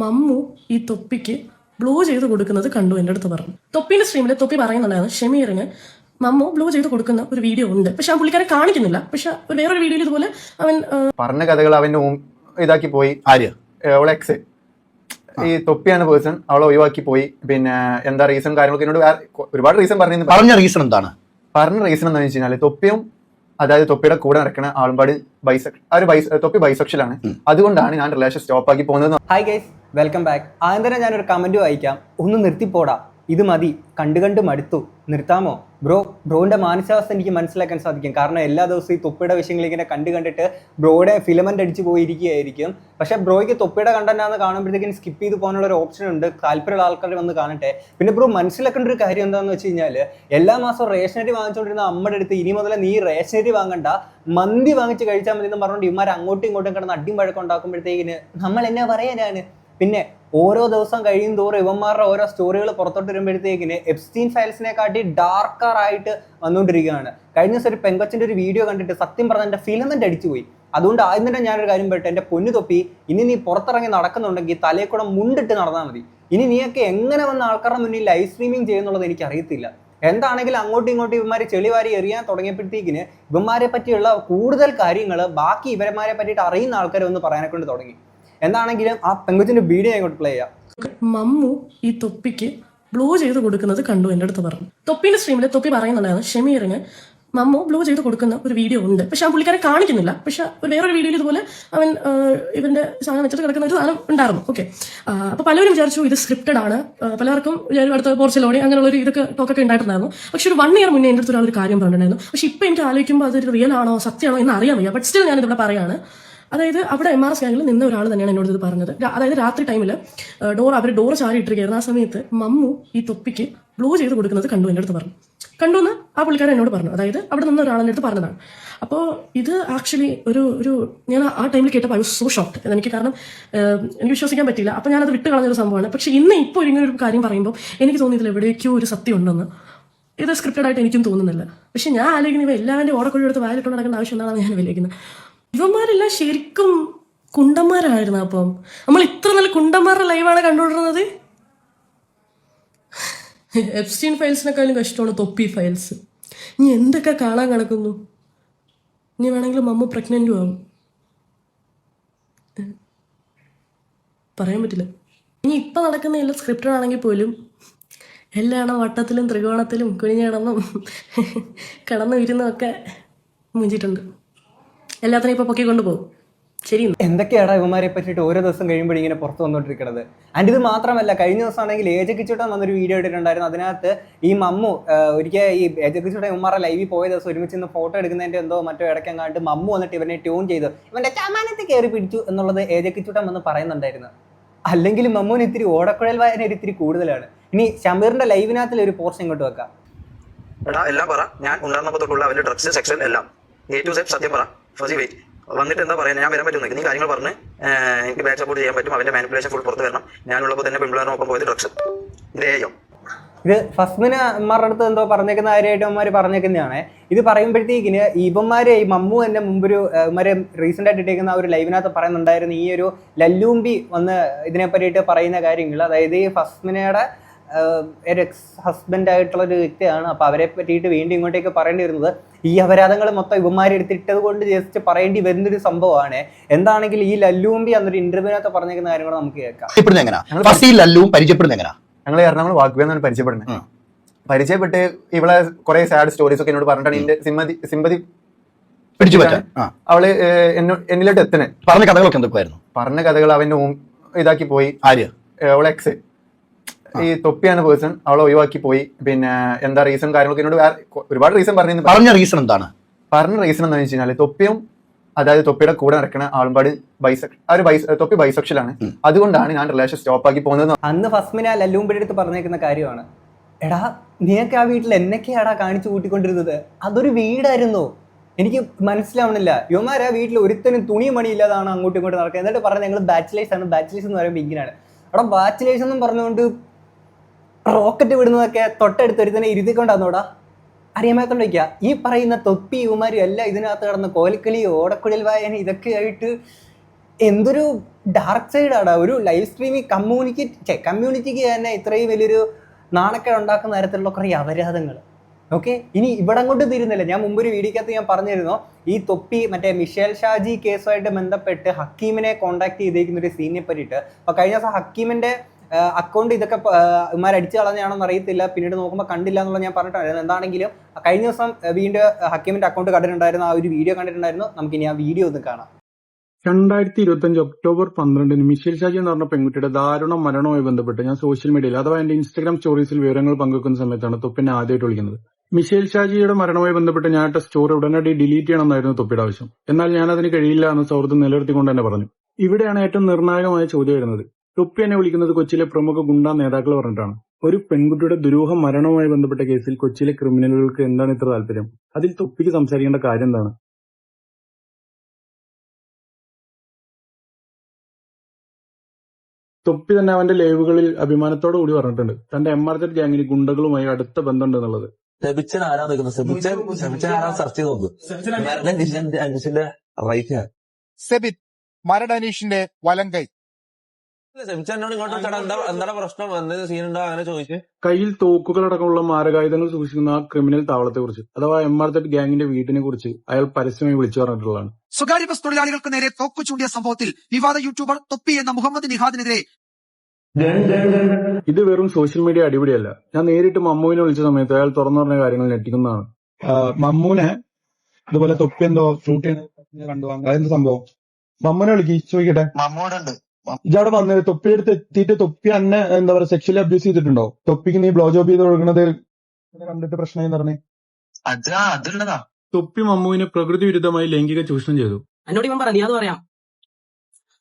മമ്മു ഈ തൊപ്പിക്ക് ബ്ലൂ ചെയ്ത് കൊടുക്കുന്നത് കണ്ടു എൻ്റെ അടുത്ത് പറഞ്ഞു. തൊപ്പിന്റെ സ്ട്രീമിൽ തൊപ്പി പറയുന്നുണ്ടായിരുന്നു ഷമീറിന് മമ്മു ബ്ലൂ ചെയ്ത് കൊടുക്കുന്ന ഒരു വീഡിയോ ഉണ്ട്, പക്ഷെ ആ പുള്ളിക്കാരെ കാണിക്കുന്നില്ല. പക്ഷെ വേറൊരു വീഡിയോയിൽ ഇതുപോലെ അവൻ പറഞ്ഞ കഥകൾ അവന്റെ ഇതാക്കി പോയി. ആര്യ എക്സ് ഈ തൊപ്പിയാണ് പേഴ്സൺ, അവളെ ഒഴിവാക്കി പോയി. പിന്നെ എന്താ റീസൺ കാര്യങ്ങളൊക്കെ എന്നോട് ഒരുപാട് റീസൺ പറഞ്ഞു. പറഞ്ഞ റീസൺ എന്താണ്? പറഞ്ഞ റീസൺ എന്താണെന്ന് വെച്ച് കഴിഞ്ഞാൽ തൊപ്പിയും അതായത് തൊപ്പിയുടെ കൂടെ നടക്കുന്ന ആളുമ്പാട് തൊപ്പി ബൈസെക്ഷലാണ്, അതുകൊണ്ടാണ് ഞാൻ റിലേഷൻ സ്റ്റോപ്പ് ആക്കി പോകുന്നത്. Hi guys, welcome back. ആദ്യം തന്നെ ഞാനൊരു കമന്റ് വായിക്കാം. ഒന്ന് നിർത്തിപ്പോടാ, ഇത് മതി, കണ്ടു മടുത്തു, നിർത്താമോ ബ്രോന്റെ മാനസികാവസ്ഥ എനിക്ക് മനസ്സിലാക്കാൻ സാധിക്കും. കാരണം എല്ലാ ദിവസവും ഈ തൊപ്പിയുടെ വിഷയങ്ങൾ ഇങ്ങനെ കണ്ടിട്ട് ബ്രോയുടെ ഫിലമെന്റ് അടിച്ച് പോയിരിക്കുകയായിരിക്കും. പക്ഷെ ബ്രോയ്ക്ക് തൊപ്പിയുടെ കണ്ടന്റാന്ന് കാണുമ്പോഴത്തേക്കും സ്കിപ്പ് ചെയ്ത് പോകാനുള്ള ഒരു ഓപ്ഷൻ ഉണ്ട്. താല്പര്യമുള്ള ആൾക്കാർ വന്ന് കാണട്ടെ. പിന്നെ ബ്രോ മനസ്സിലാക്കേണ്ട ഒരു കാര്യം എന്താണെന്ന് വെച്ച് കഴിഞ്ഞാൽ, എല്ലാ മാസവും റേഷനറി വാങ്ങിച്ചുകൊണ്ടിരുന്ന അമ്മയുടെ അടുത്ത് ഇനി മുതൽ നീ റേഷനറി വാങ്ങണ്ട, മന്തി വാങ്ങിച്ച് കഴിച്ചാൽ മതി എന്ന് പറഞ്ഞുകൊണ്ട് ഇവന്മാർ അങ്ങോട്ടും ഇങ്ങോട്ടും കിടന്ന് അടിയും വഴക്കം ഉണ്ടാക്കുമ്പോഴത്തേക്കിന് നമ്മൾ എന്നാ പറയാനാണ്. പിന്നെ ഓരോ ദിവസം കഴിയും തോറും ഇവന്മാരുടെ ഓരോ സ്റ്റോറികൾ പുറത്തോട്ട് വരുമ്പോഴത്തേക്കിന് എപ്സ്റ്റീൻ ഫയൽസിനെ കാട്ടി ഡാർക്കർ ആയിട്ട് വന്നുകൊണ്ടിരിക്കുകയാണ്. കഴിഞ്ഞ ദിവസം ഒരു പെങ്കൊച്ചിന്റെ ഒരു വീഡിയോ കണ്ടിട്ട് സത്യം പറഞ്ഞ എൻ്റെ ഫിലമെന്റ് അടിച്ചു പോയി. അതുകൊണ്ട് ആദ്യം തന്നെ ഞാനൊരു കാര്യം പറയട്ടെ, എൻ്റെ പൊന്നു തൊപ്പി, ഇനി നീ പുറത്തിറങ്ങി നടക്കുന്നുണ്ടെങ്കിൽ തലയിൽ കൂടെ മുണ്ടിട്ട് നടന്നാൽ മതി. ഇനി നീയൊക്കെ എങ്ങനെ വന്ന ആൾക്കാരുടെ മുന്നിൽ ലൈവ് സ്ട്രീമിംഗ് ചെയ്യുന്നുള്ളത് എനിക്ക് അറിയത്തില്ല. എന്താണെങ്കിലും അങ്ങോട്ടും ഇങ്ങോട്ടും ഇവന്മാര് ചെളിവാരി എറിയാൻ തുടങ്ങിയപ്പോഴത്തേക്കിന് ഇവന്മാരെ പറ്റിയുള്ള കൂടുതൽ കാര്യങ്ങൾ ബാക്കി ഇവന്മാരെ പറ്റിയിട്ട് അറിയുന്ന ആൾക്കാരെ ഒന്ന് പറയാനെ കൊണ്ട് തുടങ്ങി. എന്താണെങ്കിലും ആ പെങ്കുച്ചിന്റെ വീഡിയോ അങ്ങോട്ട് പ്ലേ ചെയ്യാം. മമ്മു ഈ തൊപ്പിക്ക് ബ്ലൂ ചെയ്ത് കൊടുക്കുന്നത് കണ്ടു എൻ്റെ അടുത്ത് പറഞ്ഞു. തൊപ്പിന്റെ സ്ട്രീമിൽ തൊപ്പി പറയുന്നുണ്ടായിരുന്നു ഷമീറിന് മമ്മു ബ്ലൂ ചെയ്ത് കൊടുക്കുന്ന ഒരു വീഡിയോ ഉണ്ട്, പക്ഷെ ആ പുള്ളിക്കാരെ കാണിക്കുന്നില്ല. പക്ഷെ വേറൊരു വീഡിയോയിൽ ഇതുപോലെ അവൻ ഇവന്റെ സാധനം വെച്ചിട്ട് കിടക്കുന്ന ഒരു സാധനം ഉണ്ടായിരുന്നു. ഓക്കെ, അപ്പൊ പലരും വിചാരിച്ചു ഇത് സ്ക്രിപ്റ്റഡ് ആണ്. പലർക്കും അടുത്ത പോർച്ചിലോണി അങ്ങനെയുള്ള ഒരു ഇതൊക്കെ ടോക്കൊക്കെ ഉണ്ടായിട്ടുണ്ടായിരുന്നു. പക്ഷെ ഒരു 1 year മുന്നേ എൻ്റെ അടുത്ത് ഒരാളൊരു കാര്യം പറഞ്ഞിട്ടുണ്ടായിരുന്നു. പക്ഷെ ഇപ്പൊ എനിക്ക് ആലോചിക്കുമ്പോൾ അതൊരു റിയൽ ആണോ സത്യമാണോ എന്ന് അറിയാൻ വയ്യ. ബട്ട് സ്റ്റിൽ ഞാനിവിടെ പറയാണ്. അതായത് അവിടെ MRS ഗാങ്ങിൽ നിന്ന ഒരാൾ തന്നെയാണ് എന്നോട് ഇത് പറഞ്ഞത്. അതായത് രാത്രി ടൈമിൽ ഡോർ ചാരി ഇട്ടിരിക്കുകയായിരുന്നു. ആ സമയത്ത് മമ്മു ഈ തൊപ്പിക്ക് ബ്ലൂ ചെയ്ത് കൊടുക്കുന്നത് കണ്ടു എൻ്റെ അടുത്ത് പറഞ്ഞു. കണ്ടു എന്ന് ആ പുള്ളിക്കാരൻ എന്നോട് പറഞ്ഞു. അതായത് അവിടെ നിന്ന് ഒരാളെൻ്റെ അടുത്ത് പറഞ്ഞതാണ്. അപ്പോൾ ഇത് ആക്ച്വലി ഒരു ഞാൻ ആ ടൈമിൽ കേട്ടപ്പോൾ ഐ വാസ് സോ ഷോക്ക്ഡ്. എനിക്ക് കാരണം എനിക്ക് വിശ്വസിക്കാൻ പറ്റില്ല. അപ്പോൾ ഞാനത് വിട്ട് കളഞ്ഞൊരു സംഭവമാണ്. പക്ഷെ ഇപ്പോൾ ഇങ്ങനെ ഒരു കാര്യം പറയുമ്പോൾ എനിക്ക് തോന്നിയതിൽ എവിടേക്കോ ഒരു സത്യം ഉണ്ടെന്ന്. ഇത് സ്ക്രിപ്റ്റഡ് ആയിട്ട് എനിക്കും തോന്നുന്നില്ല. പക്ഷെ ഞാൻ ആലോചിക്കുന്നത് എല്ലാവരും ഓടക്കൊഴി എടുത്ത് വായിലിട്ട് നടക്കേണ്ട ആവശ്യം എന്താണെന്ന് ഞാൻ വിലയിക്കുന്നത്. ഇവന്മാരെല്ലാം ശരിക്കും കുണ്ടന്മാരായിരുന്നു. അപ്പം നമ്മൾ ഇത്ര നല്ല കുണ്ടന്മാരുടെ ലൈവാണ് കണ്ടുകൊണ്ടിരുന്നത്. എപ്സ്റ്റീൻ ഫയൽസിനെക്കാളും കഷ്ടമാണ് തൊപ്പി ഫയൽസ്. ഇനി എന്തൊക്കെ കാണാൻ കിടക്കുന്നു. ഇനി വേണമെങ്കിൽ മമ്മു പ്രഗ്നന്റും ആവും, പറയാൻ പറ്റില്ല. ഇനി ഇപ്പം നടക്കുന്ന എല്ലാം സ്ക്രിപ്റ്റഡ് ആണെങ്കിൽ പോലും എല്ലാം വട്ടത്തിലും ത്രികോണത്തിലും കുനിഞ്ഞു കിടന്നും ഇരുന്നും ഒക്കെ മുഞ്ചിട്ടുണ്ട്. എല്ലാത്തിനും ഇപ്പൊ പൊക്കി കൊണ്ടുപോകും. ശരി, എന്തൊക്കെയാണ് ഇവന്മാരെ പറ്റിയിട്ട് ഓരോ ദിവസം കഴിയുമ്പോൾ ഇങ്ങനെ പുറത്ത് വന്നുകൊണ്ടിരിക്കുന്നത്. ആൻഡ് ഇത് മാത്രമല്ല, കഴിഞ്ഞ ദിവസം ആണെങ്കിൽ ഏജക്കിച്ചൂട്ടൻ വന്നൊരു വീഡിയോ ഇട്ടിട്ടുണ്ടായിരുന്നു. അതിനകത്ത് ഈ മമ്മു ഒരിക്കൽ ഈ ഏജക്കിച്ചൂട്ടൻ ഇവന്മാരുടെ ലൈവിൽ പോയ ദിവസം ഒരുമിച്ച് നിന്ന് ഫോട്ടോ എടുക്കുന്നതിന്റെ എന്തോ മറ്റോ ഇടയ്ക്കാൻ കണ്ട് മമ്മു വന്നിട്ട് ഇവനെ ട്യൂൺ ചെയ്തു ഇവന്റെ ചമാനത്തിൽ കയറി പിടിച്ചു എന്നുള്ളത് ഏജക്കിച്ചൂട്ടൻ വന്ന് പറയുന്നുണ്ടായിരുന്നു. അല്ലെങ്കിൽ മമ്മുവിന് ഇത്തിരി ഓടക്കുഴൽ വായന ഇത്തിരി കൂടുതലാണ്. ഇനി ഷമീറിന്റെ ലൈവിനകത്തിൽ ഒരു പോർഷൻ ഇങ്ങോട്ട് വെക്കാം. എല്ലാം പറ, ഞാൻ ഉണ്ടായിരുന്നപ്പോൾ തൊട്ടുള്ള അവന്റെ ഡ്രഗ്സ് സെക്ഷൻ എല്ലാം A to Z സത്യം പറ. ഫസി വെയിറ്റ് വന്നിട്ട് എന്താ പറയാ, ഞാൻ വരാൻ പറ്റും, നീ കാര്യങ്ങൾ പറഞ്ഞ് എനിക്ക് ബാക്ക് സപ്പോർട്ട് ചെയ്യാൻ പറ്റും. അവന്റെ മാനിപ്പുലേഷൻ ഫുൾ പുറത്ത് വരണം. ഞാനുള്ളപ്പോൾ തന്നെ പെൺപിള്ളേരൊപ്പം പോയത് ഡ്രഗ്സ് ഇതേയോ. ഇത് ഫസ്റ്റിന് അമ്മമാരുടെ അടുത്ത് എന്തോ പറഞ്ഞേക്കുന്ന കാര്യമായിട്ട് അമ്മമാർ പറഞ്ഞേക്കുന്നതാണ്. ഇത് പറയുമ്പോഴത്തേക്കിന് ഇവന്മാര് ഈ മമ്മു തന്നെ മുമ്പൊരു ഇവന്മാരെ റീസെന്റ് ആയിട്ട് ഇട്ടേക്കുന്ന ഒരു ലൈവിനകത്ത് പറയുന്നുണ്ടായിരുന്നു ഈ ഒരു ലല്ലൂമ്പി വന്ന് ഇതിനെ പറ്റിയിട്ട് പറയുന്ന കാര്യങ്ങൾ. അതായത് ഈ ഫസ്മിനയുടെ ഒരു എക്സ് ഹസ്ബൻഡ് ആയിട്ടുള്ള ഒരു വ്യക്തിയാണ്. അപ്പൊ അവരെ പറ്റിയിട്ട് വീണ്ടും ഇങ്ങോട്ടേക്ക് പറയേണ്ടി വരുന്നത് ഈ അപരാധങ്ങൾ മൊത്തം ഇവന്മാരെടുത്തിട്ടത് കൊണ്ട് ജസ്റ്റ് പറയേണ്ടി വരുന്നൊരു സംഭവമാണ്. എന്താണെങ്കിൽ ഈ ലല്ലൂമ്പി എന്നൊരു ഇന്റർവ്യൂവിനകത്ത് പറഞ്ഞേക്കുന്ന കാര്യങ്ങൾ നമുക്ക് കേൾക്കാം. ഞങ്ങൾ എറണാകുളം വാഗ്വേന്നാണ് പരിചയപ്പെടുന്നത്. പരിചയപ്പെട്ട് ഇവിടെ കുറെ സാഡ് സ്റ്റോറീസ് ഒക്കെ എന്നോട് പറഞ്ഞിട്ടാണ് എന്റെ സിമ്പതി പിടിച്ചു പറ്റാൻ അവള് എന്നിലോട്ട് എത്തണേ. പറഞ്ഞ കഥകളൊക്കെ എന്തൊക്കെയായിരുന്നു? പറഞ്ഞ കഥകൾ അവന്റെ ഇതാക്കി പോയി. ആര്യ എക്സ് ഈ തൊപ്പിയാണ് പേഴ്സൺ, അവളെ ഒഴിവാക്കി പോയി. പിന്നെ എന്താ റീസൺ കാര്യങ്ങളൊക്കെ എന്നോട് ഒരുപാട് റീസൺ പറഞ്ഞു. പറഞ്ഞ റീസൺ എന്താണ്? പറഞ്ഞ റീസൺ എന്താണെന്ന് വെച്ച് കഴിഞ്ഞാൽ തൊപ്പിയും അതായത് തൊപ്പിയുടെ കൂടെ നടക്കുന്ന ആളുമ്പാട് തൊപ്പി ബൈസെക്ഷലാണ്, അതുകൊണ്ടാണ് ഞാൻ റിലേഷൻ സ്റ്റോപ്പ് ആക്കി പോകുന്നത്. അന്ന് ഫസ്മിന ലല്ലൂമ്പിയുടെ അടുത്ത് പറഞ്ഞേക്കുന്ന കാര്യമാണ്, എടാ നീയൊക്കെ ആ വീട്ടിൽ എന്നൊക്കെയാടാ കാണിച്ചു കൂട്ടിക്കൊണ്ടിരുന്നത്, അതൊരു വീടായിരുന്നു. എനിക്ക് മനസ്സിലാവണില്ല. യുവമാർ ആ വീട്ടിൽ ഒരുത്തനും തുണി മണിയില്ലാതാണ് അങ്ങോട്ടും ഇങ്ങോട്ടും നടക്കുക. എന്നിട്ട് പറഞ്ഞത് ഞങ്ങൾ ബാച്ചിലേഴ്സ് ആണ്. ബാച്ചിലേഴ്സ് എന്ന് പറയുമ്പോൾ ഇങ്ങനെയാണ്. എടാ ബാച്ചിലേഴ്സ് എന്നും പറഞ്ഞുകൊണ്ട് റോക്കറ്റ് വിടുന്നതൊക്കെ തൊട്ടടുത്ത് ഒരുത്തന്നെ ഇരുത്തിക്കൊണ്ടാന്നോടാ. അറിയാമാത്തോണ്ടിരിക്കുക ഈ പറയുന്ന തൊപ്പി യുവമാരും എല്ലാം ഇതിനകത്ത് കിടന്ന് കോലിക്കളി ഓടക്കുഴൽ വായന ഇതൊക്കെ ആയിട്ട് എന്തൊരു ഡാർക്ക് സൈഡാണ്. ഒരു ലൈവ് സ്ട്രീമിംഗ് കമ്മ്യൂണിറ്റിക്ക് തന്നെ ഇത്രയും വലിയൊരു നാണക്കേട് ഉണ്ടാക്കുന്ന തരത്തിലുള്ള കുറേ അപരാധങ്ങൾ. ഓക്കെ, ഇനി ഇവിടെ കൊണ്ട് തീരുന്നില്ല. ഞാൻ മുമ്പൊരു വീഡിയോക്കകത്ത് ഞാൻ പറഞ്ഞിരുന്നു, ഈ തൊപ്പി മറ്റേ മിഷേൽ ഷാജി കേസുമായിട്ട് ബന്ധപ്പെട്ട് ഹക്കീമിനെ കോൺടാക്ട് ചെയ്തേക്കുന്ന ഒരു സീനിനെ പറ്റിയിട്ട്. അപ്പോൾ കഴിഞ്ഞ ദിവസം ഹക്കീമിൻ്റെ അക്കൗണ്ട് ഇതൊക്കെ ഇവന്മാരടിച്ചു കളഞ്ഞാണെന്ന് അറിയത്തില്ല, പിന്നീട് നോക്കുമ്പോൾ കണ്ടില്ല എന്നുള്ള ഞാൻ പറഞ്ഞിട്ടുണ്ടായിരുന്നു. എന്താണെങ്കിലും കഴിഞ്ഞ ദിവസം വീണ്ടും ഹക്കീമിൻ്റെ അക്കൗണ്ട് കണ്ടിട്ടുണ്ടായിരുന്നു, ആ ഒരു വീഡിയോ കണ്ടിട്ടുണ്ടായിരുന്നു. നമുക്കിനി ആ വീഡിയോ ഒന്ന് കാണാം. 2025 ഒക്ടോബർ 12 മിഷേൽ ഷാജി എന്ന് പറഞ്ഞ പെൺകുട്ടിയുടെ ദാരുണ മരണവുമായി ബന്ധപ്പെട്ട് ഞാൻ സോഷ്യൽ മീഡിയയിൽ അഥവാ എന്റെ ഇൻസ്റ്റാഗ്രാം സ്റ്റോറീസിൽ വിവരങ്ങൾ പങ്കുവെക്കുന്ന സമയത്താണ് തൊപ്പിനെ ആദ്യമായിട്ട് വിളിക്കുന്നത്. മിഷേൽ ഷാജിയുടെ മരണവുമായി ബന്ധപ്പെട്ട് ഞാൻ ഇട്ട സ്റ്റോറി ഉടനടി ഡിലീറ്റ് ചെയ്യണമെന്നായിരുന്നു തൊപ്പിയുടെ ആവശ്യം. എന്നാൽ ഞാൻ അതിന് കഴിയില്ല എന്ന് സൗഹൃദം നിലനിർത്തിക്കൊണ്ട് തന്നെ പറഞ്ഞു. ഇവിടെയാണ് ഏറ്റവും നിർണായകമായ ചോദ്യം വരുന്നത്. തൊപ്പി എന്നെ വിളിക്കുന്നത് കൊച്ചിയിലെ പ്രമുഖ ഗുണ്ടാ നേതാക്കൾ പറഞ്ഞിട്ടാണ്. ഒരു പെൺകുട്ടിയുടെ ദുരൂഹ മരണവുമായി ബന്ധപ്പെട്ട കേസിൽ കൊച്ചിയിലെ ക്രിമിനലുകൾക്ക് എന്താണ് ഇത്ര താല്പര്യം? അതിൽ തൊപ്പിക്ക് സംസാരിക്കേണ്ട കാര്യം എന്താണ്? തൊപ്പി തന്നെ അവന്റെ ലൈവുകളിൽ അഭിമാനത്തോടു കൂടി പറഞ്ഞിട്ടുണ്ട് തന്റെ MRZ ഗ്യാങ്ങിന് ഗുണ്ടകളുമായി അടുത്ത ബന്ധമുണ്ടെന്നുള്ളത്. സെബിച്ചൻ ആരാ നിൽക്കുന്നത്? സെബിച്ചൻ ആരാ സെർച്ച് ചെയ്ത് നോക്ക്. അനീഷിന്റെ റൈറ്റ് ഹാൻഡ് സെബിത് മരട് അനീഷിന്റെ വലങ്കൈ. സെബിച്ചനോട് ഇങ്ങോട്ട് എന്താണ് പ്രശ്നം, എന്ത് സീനുണ്ടോ അങ്ങനെ ചോദിച്ച്. കയ്യിൽ തോക്കുകളടക്കമുള്ള മാരകായുധങ്ങൾ സൂക്ഷിക്കുന്ന ആ ക്രിമിനൽ താവളത്തെ കുറിച്ച് അഥവാ MRZ ഗ്യാങ്ങിന്റെ വീട്ടിനെ കുറിച്ച് അയാൾ പരസ്യമായി വിളിച്ചു പറഞ്ഞിട്ടുള്ളതാണ്. സ്വകാര്യ ബസ് തൊഴിലാളികൾക്ക് നേരെ തോക്കു ചൂണ്ടിയ സംഭവത്തിൽ വിവാദ യൂട്യൂബർ തൊപ്പി എന്ന മുഹമ്മദ് നിഹാദിനെതിരെ ഇത് വെറും സോഷ്യൽ മീഡിയ അടിപിടിയല്ല. ഞാൻ നേരിട്ട് മമ്മുവിനെ വിളിച്ച സമയത്ത് അയാൾ തുറന്നു പറഞ്ഞ കാര്യങ്ങൾ ഞെട്ടിക്കുന്നതാണ്. മമ്മൂനെ അതുപോലെ തൊപ്പി എന്തോ ഷൂട്ട് ചെയ്യുന്ന കണ്ടു, അതെന്ത് സംഭവം? മമ്മൂനെ വിളിക്ക്, ചോദിക്കട്ടെ. ഇജവിടെ വന്നത് തൊപ്പി എടുത്ത് എത്തിയിട്ട് തൊപ്പി അന്നെ എന്താ പറയുക സെക്ഷലി അബ്യൂസ് ചെയ്തിട്ടുണ്ടോ? തൊപ്പിക്ക് നീ ബ്ലോ ജോബ് ചെയ്ത് കൊടുക്കണത് കണ്ടിട്ട് പ്രശ്നമായി പറഞ്ഞേ. തൊപ്പി മമ്മുവിനെ പ്രകൃതി വിരുദ്ധമായി ലൈംഗിക ചൂഷണം ചെയ്തു. എന്നോട് ഇവൻ പറഞ്ഞു, അത് പറയാം.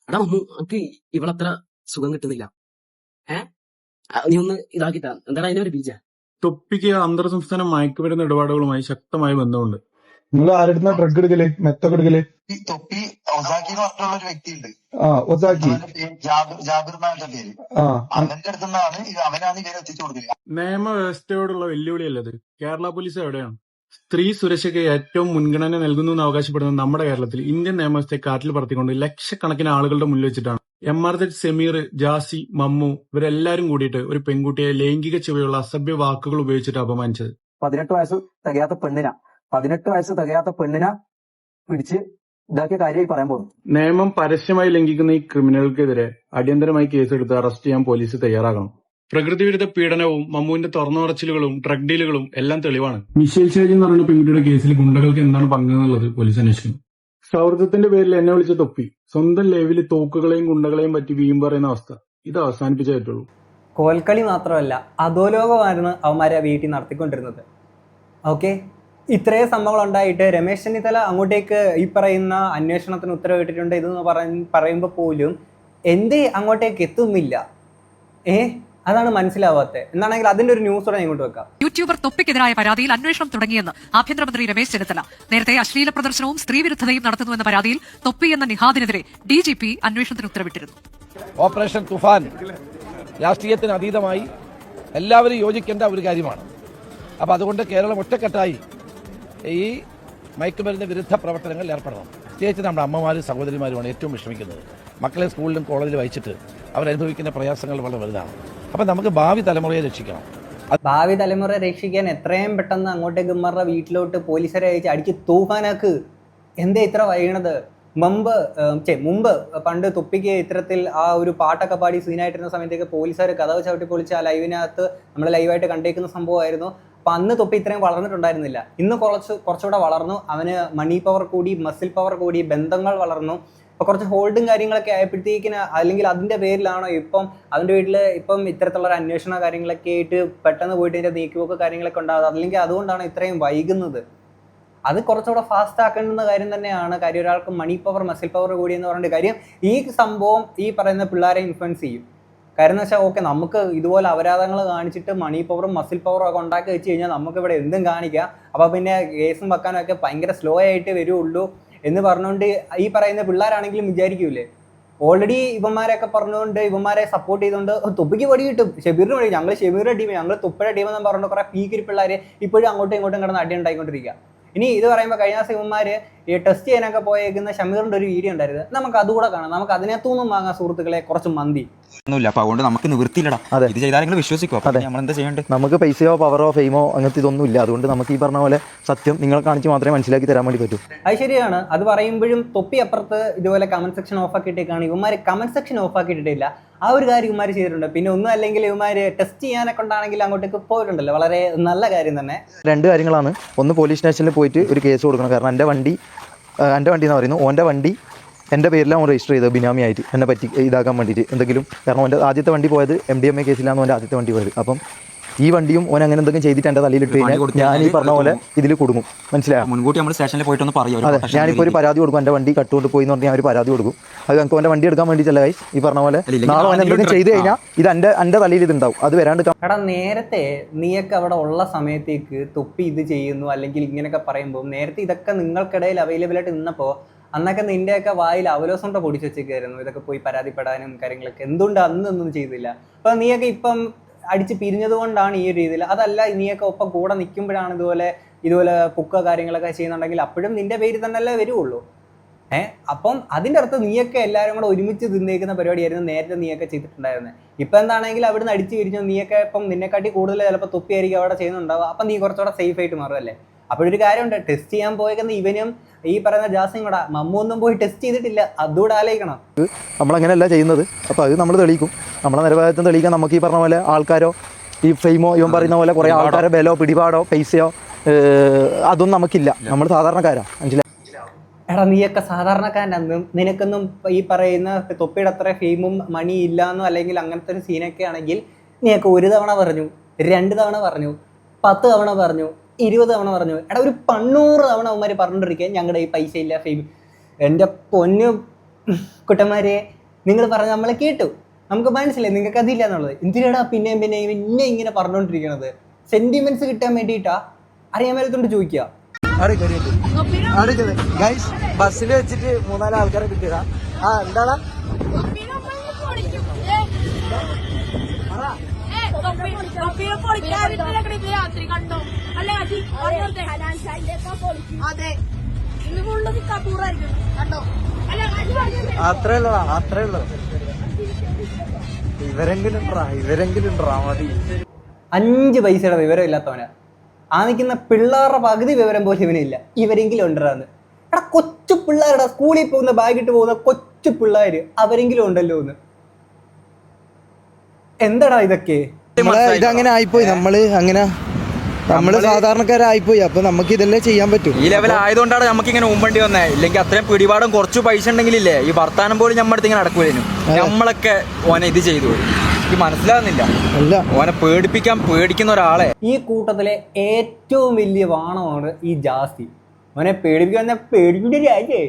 എടാ മമ്മു, എനിക്ക് ഇവളത്ര സുഖം കിട്ടുന്നില്ല. നീ ഒന്ന് ഇതാക്കിട്ടാ എന്താണ് അതിനൊരു ബീജ. തൊപ്പിക്ക് അന്തർ സംസ്ഥാന മയക്കുമരുന്ന് ഇടപാടുകളുമായി ശക്തമായ ബന്ധമുണ്ട്. നിങ്ങൾ ആരുടെ ഡ്രഗ് എടുക്കല്, മെത്തൊക്കെ എടുക്കല്? തൊപ്പി ഒസാക്കി എന്ന് പറഞ്ഞിട്ടുള്ള ഒരു വ്യക്തിയുണ്ട്. ഒസാക്കി ജാബിർ എന്നാണ് പേര്. അവന്റെ അടുത്തുനിന്നാണ് അവനാണ് ഇവരെ എത്തിച്ചു കൊടുക്കുക. നിയമവ്യവസ്ഥയോടുള്ള വെല്ലുവിളിയല്ലത്. കേരള പോലീസ് എവിടെയാണ്? സ്ത്രീ സുരക്ഷയ്ക്ക് ഏറ്റവും മുൻഗണന നൽകുന്നു എന്ന് അവകാശപ്പെടുന്ന നമ്മുടെ കേരളത്തിൽ ഇന്ത്യൻ നിയമവ്യവസ്ഥയെ കാറ്റിൽ പറത്തിക്കൊണ്ട് ലക്ഷക്കണക്കിന് ആളുകളുടെ മുന്നിൽ വെച്ചിട്ടാണ് MRZ, സമീർ, ജാസി, മമ്മു ഇവരെല്ലാരും കൂടിയിട്ട് ഒരു പെൺകുട്ടിയെ ലൈംഗിക ചുവയുള്ള അസഭ്യ വാക്കുകൾ ഉപയോഗിച്ചിട്ട് അപമാനിച്ചത്. 18 വയസ്സ് തികയാത്ത പെണ്ണിന പിടിച്ച് ഇതാക്കിയ കാര്യമായി പറയാൻ പോകുന്നു. നിയമം പരസ്യമായി ലംഘിക്കുന്ന ഈ ക്രിമിനലുകൾക്കെതിരെ അടിയന്തരമായി കേസെടുത്ത് അറസ്റ്റ് ചെയ്യാൻ പോലീസ് തയ്യാറാകണം. പ്രകൃതിവിരുദ്ധ പീഡനവും മമ്മുവിന്റെ തുറന്നുപറച്ചിലുകളും ഡ്രഗ് ഡീലുകളും എല്ലാം തെളിവാണ്. മിഷേൽ ഷാജി എന്ന് പറയുന്ന പെൺകുട്ടിയുടെ കേസിൽ ഗുണ്ടകൾക്ക് എന്താണ് പങ്കെന്നുള്ളത് പോലീസ് അന്വേഷിക്കും. സൗഹൃദത്തിന്റെ പേരിൽ എന്നെ വിളിച്ച തൊപ്പി സ്വന്തം ലൈവിൽ തോക്കുകളെയും ഗുണ്ടകളെയും പറ്റി വീം പറയുന്ന അവസ്ഥ ഇത് അവസാനിപ്പിച്ചേ പറ്റുള്ളൂ. കോൽക്കളി മാത്രമല്ല, അധോലോകമായിരുന്നു അവന്മാരെ വീട്ടിൽ നടത്തിക്കൊണ്ടിരുന്നത്. ഓക്കെ, ഇത്രയും സംഭവങ്ങൾ ഉണ്ടായിട്ട് രമേശ് ചെന്നിത്തല അങ്ങോട്ടേക്ക് ഈ പറയുന്ന അന്വേഷണത്തിന് ഉത്തരവിട്ടിട്ടുണ്ട് ഇതെന്ന് പറയുമ്പോൾ പോലും എന്തേ അങ്ങോട്ടേക്ക് എത്തുന്നില്ല? അതാണ് മനസ്സിലാവാത്തത്. എന്താണെങ്കിൽ അതിന്റെ ഒരു ന്യൂസ് കൂടെ ഇങ്ങോട്ട് വെക്കാം. യൂട്യൂബർ തൊപ്പിക്കെതിരായ പരാതിയിൽ അന്വേഷണം തുടങ്ങിയെന്ന് ആഭ്യന്തരമന്ത്രി രമേശ് ചെന്നിത്തല. നേരത്തെ അശ്ലീല പ്രദർശനവും സ്ത്രീവിരുദ്ധതയും നടത്തുന്നുവെന്ന പരാതിയിൽ തൊപ്പി എന്ന നിഹാദിനെതിരെ DGP അന്വേഷണത്തിന് ഉത്തരവിട്ടിരുന്നു. ഓപ്പറേഷൻ തുഫാൻ രാഷ്ട്രീയത്തിന് അതീതമായി എല്ലാവരും യോജിക്കേണ്ട ഒരു കാര്യമാണ്. അപ്പോൾ അതുകൊണ്ട് കേരളം ഒറ്റക്കെട്ടായി ഈ മയക്കുമരുന്ന് വിരുദ്ധ പ്രവർത്തനങ്ങളിൽ ഏർപ്പെടണം. പ്രത്യേകിച്ച് നമ്മുടെ അമ്മമാരും സഹോദരിമാരുമാണ് ഏറ്റവും വിഷമിക്കുന്നത്. മക്കളെ സ്കൂളിലും കോളേജിലും അയച്ചിട്ട് അവരനുഭവിക്കുന്ന പ്രയാസങ്ങൾ വളരെ വലുതാണ്. അപ്പം നമുക്ക് ഭാവി തലമുറയെ രക്ഷിക്കണം. ഭാവി തലമുറ രക്ഷിക്കാൻ എത്രയും പെട്ടെന്ന് അങ്ങോട്ടേക്ക് ഇമ്മറുടെ വീട്ടിലോട്ട് പോലീസുകാരെ അയച്ച് അടിച്ച് തൂഫാനാക്ക്. എന്തേ ഇത്ര വൈകണത്? മുമ്പ് പണ്ട് തൊപ്പിക്ക് ഇത്തരത്തിൽ ആ ഒരു പാട്ടൊക്കെ പാടി സീനായിട്ടിരുന്ന സമയത്തേക്ക് പോലീസുകാർ കഥവ് ചവിട്ടി പൊളിച്ച് ആ ലൈവിനകത്ത് നമ്മൾ ലൈവായിട്ട് കണ്ടേക്കുന്ന സംഭവമായിരുന്നു. അപ്പം അന്ന് തൊപ്പി ഇത്രയും വളർന്നിട്ടുണ്ടായിരുന്നില്ല. ഇന്ന് കുറച്ചുകൂടെ വളർന്നു. അവന് മണി പവർ കൂടി, മസിൽ പവർ കൂടി, ബന്ധങ്ങൾ വളർന്നു. അപ്പോൾ കുറച്ച് ഹോൾഡും കാര്യങ്ങളൊക്കെ ആയപ്പോഴത്തേക്കിന് അല്ലെങ്കിൽ അതിൻ്റെ പേരിലാണോ ഇപ്പം അവൻ്റെ വീട്ടിൽ ഇപ്പം ഇത്തരത്തിലുള്ള ഒരു അന്വേഷണ കാര്യങ്ങളൊക്കെ ആയിട്ട് പെട്ടെന്ന് പോയിട്ട് ഇതിൻ്റെ നീക്കുപോക്ക് കാര്യങ്ങളൊക്കെ ഉണ്ടാകുന്നത്, അല്ലെങ്കിൽ അതുകൊണ്ടാണ് ഇത്രയും വൈകുന്നത്? അത് കുറച്ചുകൂടെ ഫാസ്റ്റ് ആക്കേണ്ടുന്ന കാര്യം തന്നെയാണ്. കാര്യം ഒരാൾക്ക് മണി പവർ മസിൽ പവർ കൂടി എന്ന് പറഞ്ഞ കാര്യം ഈ സംഭവം ഈ പറയുന്ന പിള്ളേരെ ഇൻഫ്ലുവൻസ് ചെയ്യും. കാര്യം എന്ന് വെച്ചാൽ ഓക്കെ, നമുക്ക് ഇതുപോലെ അപരാധങ്ങൾ കാണിച്ചിട്ട് മണി പവറും മസിൽ പവറും ഒക്കെ ഉണ്ടാക്കി വെച്ച് കഴിഞ്ഞാൽ നമുക്കിവിടെ എന്തും കാണിക്കാം. അപ്പോൾ പിന്നെ കേസും വെക്കാനൊക്കെ ഭയങ്കര സ്ലോ ആയിട്ട് വരുള്ളൂ എന്ന് പറഞ്ഞുകൊണ്ട് ഈ പറയുന്ന പിള്ളേരാണെങ്കിലും വിചാരിക്കൂലേ, ഓൾറെഡി ഇവന്മാരെയൊക്കെ പറഞ്ഞുകൊണ്ട് ഇവന്മാരെ സപ്പോർട്ട് ചെയ്തുകൊണ്ട് തൊപ്പിക്ക് പടി കിട്ടും, ഷെബീറിന് പടി, ഞങ്ങൾ ഷെബീറിന്റെ ടീം, ഞങ്ങൾ തൊപ്പയുടെ ടീം എന്ന് പറഞ്ഞുകൊണ്ട് കുറെ പീക്കിരി പിള്ളേർ ഇപ്പോഴും അങ്ങോട്ടും ഇങ്ങോട്ടും കിടന്ന് അടി ഉണ്ടായിക്കൊണ്ടിരിക്കുക. ഇനി ഇത് പറയുമ്പോൾ കഴിഞ്ഞ ദിവസം ഇവന്മാര് ഈ ടെസ്റ്റ് ചെയ്യാനൊക്കെ പോയേക്കുന്ന ഷമീറിന്റെ ഒരു വീഡിയോ ഉണ്ടായിരുന്നു. നമുക്ക് അതുകൂടെ കാണാം. നമുക്ക് അതിനകത്തുനിന്നും വാങ്ങാം സുഹൃത്തുക്കളെ കുറച്ച് മന്തി. ഒന്നുമില്ല, അപ്പൊ അതുകൊണ്ട് നമുക്ക് നിവൃത്തിയില്ലടാ. ഇത് ചെയ്താൽ വിശ്വസിക്കും. നമ്മൾ എന്താ ചെയ്യേണ്ടത്? നമുക്ക് പൈസയോ പവറോ ഫെയിമോ അങ്ങനത്തെ ഇതൊന്നും ഇല്ല. അതുകൊണ്ട് നമുക്ക് ഈ പറഞ്ഞ പോലെ സത്യം നിങ്ങളെ കാണിച്ച് മാത്രമേ മനസ്സിലാക്കി തരാൻ വേണ്ടി പറ്റൂ. അത് ശരിയാണ്. അത് പറയുമ്പോഴും തൊപ്പി അപ്പുറത്ത് ഇതുപോലെ കമന്റ് സെക്ഷൻ ഓഫ് ആക്കിയിട്ടേക്കാണ്. ഇവന്മാര് കമന്റ് സെക്ഷൻ ഓഫ് ആക്കിയിട്ടില്ല. ആ ഒരു കാര്യം ഇവന്മാർ ചെയ്തിട്ടുണ്ട്. പിന്നെ ഒന്നും അല്ലെങ്കിൽ ഇവന്മാര് ടെസ്റ്റ് ചെയ്യാനൊക്കെ കൊണ്ടാണെങ്കിൽ അങ്ങോട്ടേക്ക് പോയിട്ടുണ്ടല്ലോ. വളരെ നല്ല കാര്യം തന്നെ. 2 കാര്യങ്ങളാണ്. ഒന്ന്, പോലീസ് സ്റ്റേഷനിൽ പോയിട്ട് ഒരു കേസ് കൊടുക്കണം. കാരണം എൻ്റെ വണ്ടി എന്ന് പറയുന്നു, ഓൻ്റെ വണ്ടി എൻ്റെ പേരിലാണ് ഓൻ രജിസ്റ്റർ ചെയ്തത് ബിനാമിയായിട്ട് എന്നെ പറ്റി ഇതാക്കാൻ വേണ്ടിയിട്ട് എന്തെങ്കിലും. കാരണം ഓൻ്റെ ആദ്യത്തെ വണ്ടി പോയത് MDMA കേസിലാണ് ഓൻ്റെ ആദ്യത്തെ വണ്ടി പോയത്. അപ്പം ഈ വണ്ടിയും ഓൻ അങ്ങനെ എന്തെങ്കിലും ചെയ്തിട്ട് എൻ്റെ തലയിലിട്ട് കഴിഞ്ഞാൽ ഞാൻ ഈ പറഞ്ഞ പോലെ ഇതിൽ കൊടുക്കും. മനസ്സിലായോ? മുൻകൂട്ടി നമ്മൾ സ്റ്റേഷനിൽ പോയിട്ടൊന്ന് പറയും. അതെ, ഞാനിപ്പോൾ ഒരു പരാതി കൊടുക്കും. എൻ്റെ വണ്ടി കട്ടുകൊണ്ട് പോയി എന്ന് പറഞ്ഞാൽ ഞാൻ ഒരു പരാതി കൊടുക്കും. അത് നമുക്ക് ഓൻ്റെ വണ്ടി എടുക്കാൻ വേണ്ടിയിട്ടല്ല ഗൈസ്. ഈ പറഞ്ഞ പോലെ നാളെ ഓൻ എന്തെങ്കിലും ചെയ്ത് കഴിഞ്ഞാൽ ഇത് എൻ്റെ തലയിൽ ഇതുണ്ടാവും. അത് വരാണ്ട്. എടാ, നേരത്തെ നീയൊക്കെ അവിടെ ഉള്ള സമയത്തേക്ക് തൊപ്പി ഇത് ചെയ്യുന്നു അല്ലെങ്കിൽ ഇങ്ങനെയൊക്കെ പറയുമ്പോൾ നേരത്തെ ഇതൊക്കെ നിങ്ങൾക്കിടയിൽ അവൈലബിൾ ആയിട്ട് നിന്നപ്പോൾ അന്നൊക്കെ നിന്റെയൊക്കെ വായിൽ അവലോസണ്ട പൊടിച്ചു വെച്ചേക്കായിരുന്നു ഇതൊക്കെ പോയി പരാതിപ്പെടാനും കാര്യങ്ങളൊക്കെ. എന്തുകൊണ്ട് അന്നൊന്നും ചെയ്തില്ല? അപ്പൊ നീയൊക്കെ ഇപ്പം അടിച്ച് പിരിഞ്ഞത് കൊണ്ടാണ് ഈ ഒരു രീതിയിൽ. അതല്ല, നീയൊക്കെ ഒപ്പം കൂടെ നിൽക്കുമ്പോഴാണ് ഇതുപോലെ പുക്ക കാര്യങ്ങളൊക്കെ ചെയ്യുന്നുണ്ടെങ്കിൽ അപ്പോഴും നിന്റെ പേര് തന്നെയല്ലേ വരുള്ളൂ. അപ്പം അതിൻ്റെ അർത്ഥം നീയൊക്കെ എല്ലാവരും കൂടെ ഒരുമിച്ച് തിന്നേക്കുന്ന പരിപാടിയായിരുന്നു നേരത്തെ നീയൊക്കെ ചെയ്തിട്ടുണ്ടായിരുന്നത്. ഇപ്പം എന്താണെങ്കിൽ അവിടുന്ന് അടിച്ച് പിരിഞ്ഞു നീയൊക്കെ ഇപ്പം നിന്നെക്കാട്ടി കൂടുതൽ ചിലപ്പോൾ തൊപ്പിയായിരിക്കും അവിടെ ചെയ്യുന്നുണ്ടാവുക. അപ്പം നീ കുറച്ചുകൂടെ സേഫ് ആയിട്ട് മാറുമല്ലേ. അപ്പോഴൊരു കാര്യമുണ്ട്, ടെസ്റ്റ് ചെയ്യാൻ പോയേക്കുന്ന ഇവനും ഈ പറയുന്ന ജാസിയും കൂടെ മമ്മൊന്നും പോയി ടെസ്റ്റ് ചെയ്തിട്ടില്ല. അതുകൂടെ ആലോചിക്കണം. നമ്മളങ്ങനെയല്ല ചെയ്യുന്നത്. അപ്പോൾ അത് നമ്മൾ തെളിയിക്കും. നമ്മളെ നിരവാദിത്വം തെളിയിക്കാൻ നമുക്ക് ഈ പറഞ്ഞ പോലെ ആൾക്കാരോ ഈ ഫെയിമോ ഇവൻ പറയുന്ന പോലെ കുറേ ആൾക്കാരെ ബലോ പിടിപാടോ പൈസയോ അതൊന്നും നമുക്കില്ല. നമ്മൾ സാധാരണക്കാരാണ്. മനസ്സിലായി? എടാ, നീയൊക്കെ സാധാരണക്കാരനും നിനക്കൊന്നും ഈ പറയുന്ന തൊപ്പിയുടെ അത്ര ഫെയിമും മണി ഇല്ലാന്നോ അല്ലെങ്കിൽ അങ്ങനത്തെ ഒരു സീനൊക്കെ ആണെങ്കിൽ നീയൊക്കെ 1 തവണ പറഞ്ഞു, 2 തവണ പറഞ്ഞു, 10 തവണ പറഞ്ഞു, 20 തവണ പറഞ്ഞു. എടാ, ഒരു 100 തവണ അവന്മാർ പറഞ്ഞുകൊണ്ടിരിക്കുക ഞങ്ങളുടെ ഈ പൈസ ഇല്ല ഫെയിം. എൻ്റെ പൊന്നു കുട്ടന്മാരെ, നിങ്ങൾ പറഞ്ഞ നമ്മളെ കേട്ടു, നമുക്ക് മനസ്സിലായി നിങ്ങൾക്ക് അതില്ല എന്നുള്ളത്. എന്തിനാടാ പിന്നെയും ഇങ്ങനെ പറഞ്ഞുകൊണ്ടിരിക്കണത്? സെന്റിമെന്റ്സ് കിട്ടാൻ വേണ്ടിയിട്ടാ? അറിയാൻ മേലത്തോണ്ട് ചോദിക്കുക. ബസ്സിൽ വെച്ചിട്ട് 3-4 ആൾക്കാരെ കിട്ടിയതാ. എന്താടാ അത്രേ ഉള്ളൂ. ഇവരെങ്കിലും മതി. 5 പൈസയുടെ വിവരം ഇല്ലാത്തവനാ. ആ നിൽക്കുന്ന പിള്ളേരുടെ പകുതി വിവരം പോലും ഇവനില്ല. ഇവരെങ്കിലും ഉണ്ടാന്ന്. എടാ, കൊച്ചു പിള്ളേരുടെ സ്കൂളിൽ പോകുന്ന ബാഗിട്ട് പോകുന്ന കൊച്ചു പിള്ളേര് അവരെങ്കിലും ഉണ്ടല്ലോ എന്ന്. എന്താടാ ഇതൊക്കെ? ഇതങ്ങനെ ആയിപ്പോയി. നമ്മള് സാധാരണക്കാരായിപ്പോയി. അപ്പൊ നമുക്ക് ഇതെല്ലാം ചെയ്യാൻ പറ്റും. ഈ ലെവൽ ആയതുകൊണ്ടാണ് നമുക്ക് ഇങ്ങനെ മുമ്പണ്ടി വന്നത്. ഇല്ലെങ്കിൽ അത്രയും പിടിപാടും കുറച്ച് പൈസ ഉണ്ടെങ്കിലില്ലേ ഈ വർത്താനം പോലും നമ്മുടെ അടുത്ത് ഇങ്ങനെ നടക്കൂലേനും. നമ്മളൊക്കെ ഓനെ ഇത് ചെയ്തു എനിക്ക് മനസ്സിലാകുന്നില്ല. ഓനെ പേടിക്കുന്ന ഒരാളെ. ഈ കൂട്ടത്തിലെ ഏറ്റവും വലിയ വാണമാണ് ഈ ജാസി. ഓനെ പേടിപ്പിക്കാൻ പേടിയുടെ രാജേ.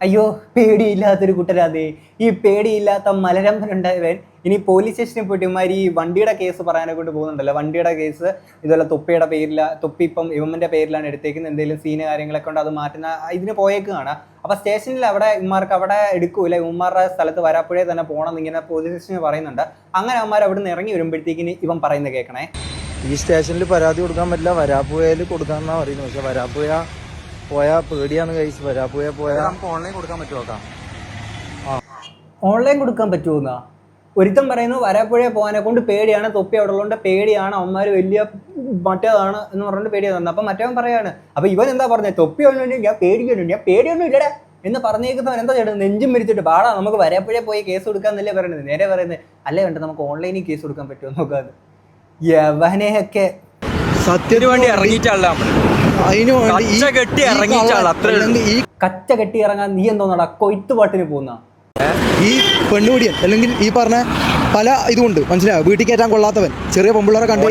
അയ്യോ, പേടിയില്ലാത്തൊരു കുട്ടരാതെ. ഈ പേടിയില്ലാത്ത മലരമ്പനുണ്ടായവൻ ഇനി പോലീസ് സ്റ്റേഷനിൽ പോയിട്ട് ഇമാരി ഈ വണ്ടിയുടെ കേസ് പറയാനെ കൊണ്ട് പോകുന്നുണ്ടല്ലോ. വണ്ടിയുടെ കേസ് ഇതുപോലെ തൊപ്പിയുടെ പേരിലാണ്. തൊപ്പി ഇപ്പം ഇവന്റെ പേരിലാണ് എടുത്തേക്കുന്നത്. എന്തെങ്കിലും സീന് കാര്യങ്ങളൊക്കെ ഉണ്ട്, അത് മാറ്റുന്ന ഇതിന് പോയേക്കാണ്. അപ്പൊ സ്റ്റേഷനിൽ അവിടെ ഇവന്മാർക്ക് അവിടെ എടുക്കൂല. ഇവന്മാരുടെ സ്ഥലത്ത് വരാപ്പുഴേ തന്നെ പോകണം ഇങ്ങനെ പോലീസ് സ്റ്റേഷനിൽ പറയുന്നുണ്ട്. അങ്ങനെ അവന്മാർ അവിടെ നിന്ന് ഇറങ്ങി വരുമ്പോഴത്തേക്കിന് ഇവൻ പറയുന്നത് കേൾക്കണേ. ഈ സ്റ്റേഷനിൽ പരാതി കൊടുക്കാൻ പറ്റില്ല, വരാപ്പുഴയിൽ കൊടുക്കാന്നാ പറയുന്നത്. പക്ഷെ വരാപ്പുഴ പോയാ പേടിയാണ് കൈസ്. വരാപ്പുഴ പോയാൽ നമുക്ക് ഓൺലൈൻ കൊടുക്കാൻ പറ്റുമോ? ഓൺലൈൻ കൊടുക്കാൻ പറ്റുമോന്നാ ഒരുത്തം പറയുന്നു. വരാപ്പുഴ പോകാനെ കൊണ്ട് പേടിയാണ്, തൊപ്പി അവിടെ ഉള്ളതുകൊണ്ട് പേടിയാണ്, അവന്മാർ വലിയ മറ്റേതാണ് എന്ന് പറഞ്ഞിട്ട് പേടിയാണ്. അപ്പം മറ്റവൻ പറയാണ്. അപ്പൊ ഇവൻ എന്താ പറഞ്ഞത്? തൊപ്പി വന്നു ഞാൻ പേടിയൊന്നും ഇല്ലടാ എന്ന് പറഞ്ഞേക്കുന്നവൻ എന്താ ചെയ്യണം? നെഞ്ചും മരിച്ചിട്ട് പാടാ നമുക്ക് വരാപ്പുഴ പോയി കേസ് കൊടുക്കാന്നല്ലേ പറയുന്നത്. നേരെ പറയുന്നത് അല്ലേ വേണ്ട നമുക്ക് ഓൺലൈനിൽ കേസ് കൊടുക്കാൻ പറ്റുമോ നോക്കാതെ. യവനെയൊക്കെ സത്യത്തിന് വേണ്ടി ഇറങ്ങിയിട്ടല്ല, കച്ച കെട്ടി ഇറങ്ങാൻ നീ എന്തോന്നാടാ കൊയ്ത്തുപാട്ടിന് പോകുന്ന ഈ പെണ്ണുപിടിയൻ അല്ലെങ്കിൽ ഈ പറഞ്ഞ പല ഇതുകൊണ്ട് മനസ്സിലായോ? വീട്ടിൽ കയറ്റാൻ കൊള്ളാത്തവൻ ചെറിയ പെമ്പിള്ളേരെ കണ്ടു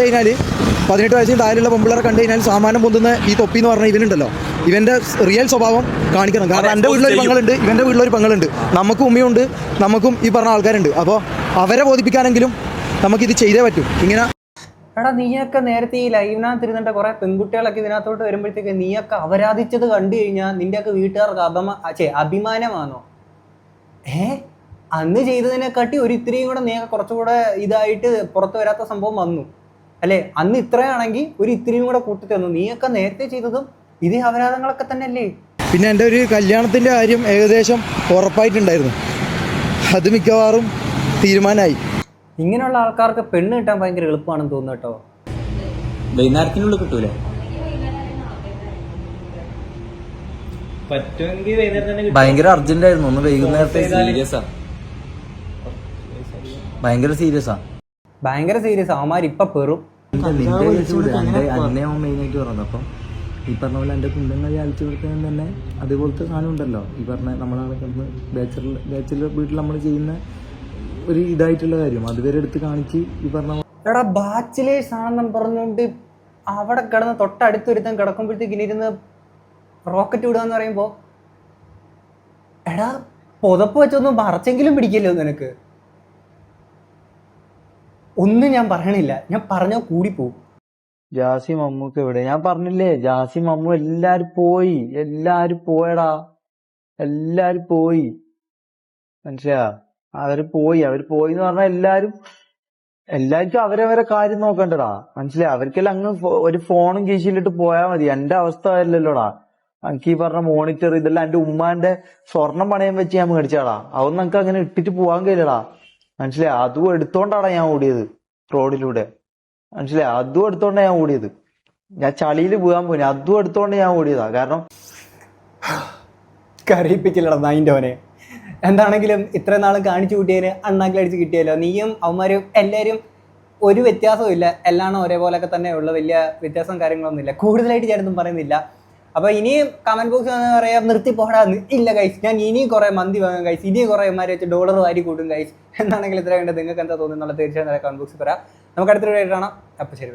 കഴിഞ്ഞാൽ 18 വയസ്സിന് താഴെയുള്ള പെമ്പിള്ളേരെ കണ്ടു കഴിഞ്ഞാൽ സാമാനം പൊന്തുന്ന ഈ തൊപ്പി എന്ന് പറഞ്ഞാൽ ഇവനുണ്ടല്ലോ, ഇവന്റെ റിയൽ സ്വഭാവം കാണിക്കണം. കാരണം എൻ്റെ വീട്ടിലൊരു പെങ്ങളുണ്ട്, ഇവന്റെ വീട്ടിലൊരു പെങ്ങളുണ്ട്, നമുക്കും ഉമ്മയുണ്ട്, നമുക്കും ഈ പറഞ്ഞ ആൾക്കാരുണ്ട്. അപ്പോൾ അവരെ ബോധിപ്പിക്കാനെങ്കിലും നമുക്കിത് ചെയ്തേ പറ്റും. ഇങ്ങനെ എടാ, നീയൊക്കെ നേരത്തെ ഈ ലൈവിനകത്ത് ഇരുന്നിട്ട് കുറെ പെൺകുട്ടികളൊക്കെ ഇതിനകത്തോട്ട് വരുമ്പോഴത്തേക്ക് നീയൊക്കെ അപരാധിച്ചത് കണ്ടു കഴിഞ്ഞാൽ നിന്റെയൊക്കെ വീട്ടുകാർക്ക് അഭിമാനമാണോ? അന്ന് ചെയ്തതിനെക്കാട്ടി ഒരു ഇത്രയും കൂടെ നീയൊക്കെ കുറച്ചുകൂടെ ഇതായിട്ട് പുറത്തു വരാത്ത സംഭവം വന്നു. അല്ലേ? അന്ന് ഇത്രയാണെങ്കിൽ ഒരു ഇത്തിരിയും കൂടെ കൂട്ടി തന്നു. നീയൊക്കെ നേരത്തെ ചെയ്തതും ഇതേ അപരാധങ്ങളൊക്കെ തന്നെയല്ലേ? പിന്നെ എൻ്റെ ഒരു കല്യാണത്തിൻ്റെ കാര്യം ഏകദേശം ഉറപ്പായിട്ടുണ്ടായിരുന്നു. അത് മിക്കവാറും തീരുമാനമായി. ഇങ്ങനെയുള്ള ആൾക്കാർക്ക് പെണ്ണ് കിട്ടാൻ ഭയങ്കര എളുപ്പമാണെന്ന് തോന്നുന്നു കേട്ടോ. വൈകുന്നേരത്തിനുള്ളിൽ കിട്ടൂലേ? ഭയങ്കര അർജന്റ് ആയിരുന്നു. ഒന്ന് വൈകുന്നേരത്തെ സീരിയസാ, ഭയങ്കര സീരിയസാ. അവന്മാർ ഇപ്പൊ പെറും. അന്നെ അവൻ മെയിനായിട്ട് പറഞ്ഞത്. അപ്പം ഈ പറഞ്ഞ പോലെ എൻ്റെ കുഞ്ഞുങ്ങൾ അയച്ചു കൊടുക്കാൻ തന്നെ അതുപോലത്തെ സാധനം ഉണ്ടല്ലോ. ഈ പറഞ്ഞ നമ്മളാണ് ബാച്ചിലർ വീട്ടിൽ നമ്മൾ ചെയ്യുന്ന ഒരു ഇതായിട്ടുള്ള കാര്യം അതുവരെ എടുത്ത് കാണിച്ച് ഈ പറഞ്ഞ എടാ ബാച്ചിലേഴ്സ് ആണെന്നും പറഞ്ഞുകൊണ്ട് അവിടെ കിടന്ന് തൊട്ടടുത്തൊരുത്തൻ കിടക്കുമ്പോഴത്തേക്ക് ഇരുന്ന് റോക്കറ്റ് വിടുക എന്ന് പറയുമ്പോൾ എടാ പുതപ്പ് വെച്ചൊന്നും മറച്ചെങ്കിലും പിടിക്കല്ലോ നിനക്ക്. ഒന്നും ഞാൻ പറയണില്ല, ഞാൻ പറഞ്ഞാൽ കൂടിപ്പോവും. ജാസി മമ്മൂക്ക് എവിടെ? ഞാൻ പറഞ്ഞില്ലേ, ജാസി മമ്മു എല്ലാരും പോയടാ, എല്ലാരും പോയി. മനസ്സിലാ? അവര് പോയി എന്ന് പറഞ്ഞാൽ എല്ലാവർക്കും അവരവരെ കാര്യം നോക്കണ്ടടാ. മനസ്സിലായി? അവർക്കെല്ലാം അങ്ങ് ഒരു ഫോണും കീശയിലിട്ട് പോയാൽ മതി. എന്റെ അവസ്ഥ അല്ലല്ലോടാ. എനിക്ക് ഈ പറഞ്ഞ മോണിറ്റർ ഇതെല്ലാം എന്റെ ഉമ്മാന്റെ സ്വർണം പണയം വെച്ച് ഞാൻ മേടിച്ചാടാ. അതൊന്നും നമുക്ക് അങ്ങനെ ഇട്ടിട്ട് പോകാൻ കഴിയില്ലടാ. മനസ്സിലായി? അതും എടുത്തോണ്ടാടാ ഞാൻ ഓടിയത് റോഡിലൂടെ. മനസ്സിലായി? അതും എടുത്തോണ്ടാ ഞാൻ ഓടിയത്. ഞാൻ ചളിയിൽ പോകാൻ പോയി, അതും എടുത്തോണ്ട് ഞാൻ ഓടിയതാ. കാരണം കരയിപ്പിക്കില്ലടാ നായിൻ്റെവനെ. എന്താണെങ്കിലും ഇത്ര നാളും കാണിച്ചു കൂട്ടിയതിന് അണ്ണാക്കിലടിച്ച് കിട്ടിയല്ലോ. നീയും അവന്മാരും എല്ലാവരും ഒരു വ്യത്യാസവും ഇല്ല, എല്ലാം ഒരേപോലെയൊക്കെ തന്നെ ഉള്ള, വലിയ വ്യത്യാസം കാര്യങ്ങളൊന്നും ഇല്ല. കൂടുതലായിട്ട് ഞാനൊന്നും പറയുന്നില്ല. അപ്പോൾ ഇനിയും കമന്റ് ബോക്സ് പറയാം നിർത്തി പോടാന്ന്. ഇല്ല ഗൈസ്, ഞാൻ ഇനിയും കുറേ മന്തി വാങ്ങും ഗൈസ്, ഇനിയും കുറേ മാറി വെച്ച് $1 വാരി കൂട്ടും ഗൈസ്. എന്താണെങ്കിൽ ഇത്ര വേണ്ടത് നിങ്ങൾക്ക് എന്താ തോന്നുന്നുള്ള തീർച്ചയായും കമന്റ് ബോക്സിൽ പറയാം. നമുക്ക് അടുത്തൊരു വീഡിയോ കാണാം. അപ്പോൾ ശരി.